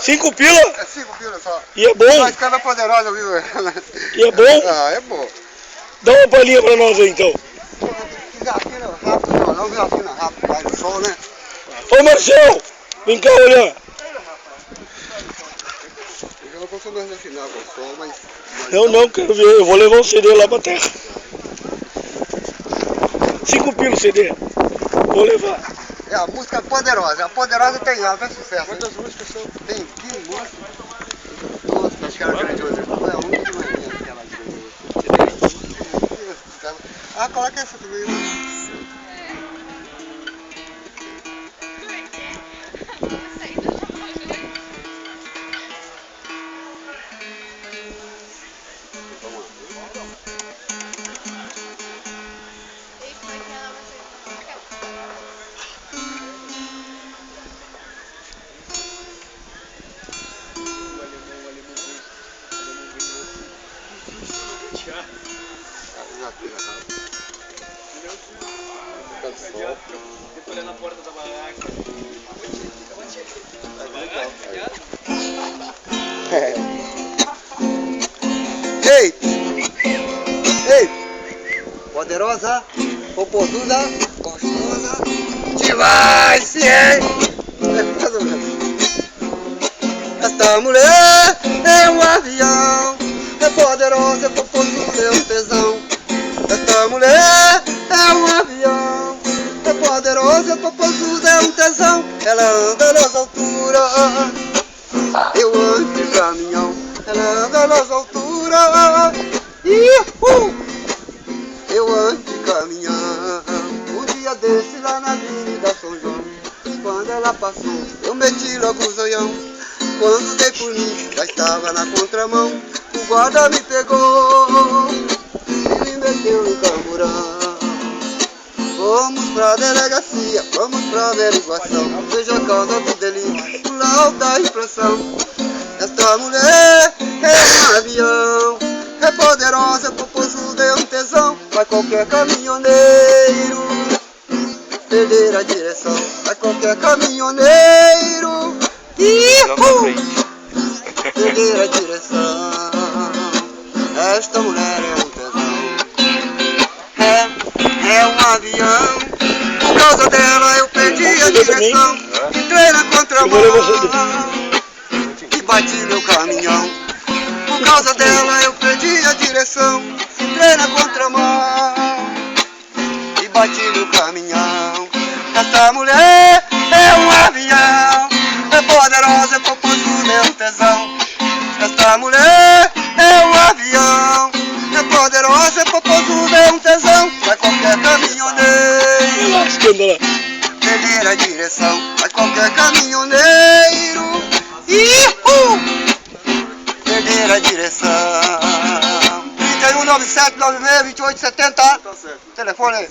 5 pila? É 5 pila só. E é bom? Mas cada poderosa, viu? E é bom? Ah, é bom. Dá uma palhinha pra nós aí então. Desafina rápido, não desafina rápido, vai no sol, né? Ô Marcelo, vem cá olhar. Eu não consigo desafinar com o sol, mas... Não, quero ver. Eu vou levar o CD lá pra terra. 5 pila o CD. Vou levar. É a música poderosa. A poderosa tem alto, é sucesso. Quantas músicas são? Tem 15 músicas. Nossa, acho que era grandiosa. É a única manhã que ela grandiosa. Ah, coloca essa também. Olha na porta da barraca. Ei! Ei! Poderosa, popozuda, gostosa, demais, hein? Esta mulher é um avião, é poderosa, é popozuda, é um tesão. Esta mulher é um avião, é poderosa, é popozuda, é um tesão. Ela anda nas alturas, eu ando de caminhão. Ela anda nas alturas, eu ando de caminhão. Um dia desse lá na Avenida São João, quando ela passou, eu meti logo o zoião. Quando dei por mim, já estava na contramão. O guarda me pegou e me meteu no camburão. Fomos pra delegacia, vamos pra averiguação. Veja a causa do delito, o laudo da infração. Esta mulher é um avião, é poderosa, é popozuda, é um tesão. Vai qualquer caminhoneiro perder a direção. Vai qualquer caminhoneiro perder a direção. Esta mulher é um tesão, é um avião. Por causa dela eu perdi a direção. Entrei na contramão e bati meu caminhão. Por causa dela eu perdi a direção. Entrei na contramão e bati meu caminhão. Esta mulher é um avião, é poderosa, é popozuda, é um tesão. Esta mulher é um avião, é poderosa, é popozuda, é um tesão. Vai qualquer caminhoneiro perder a direção. Vai qualquer caminhoneiro perder a direção. 3197962870. Telefone aí.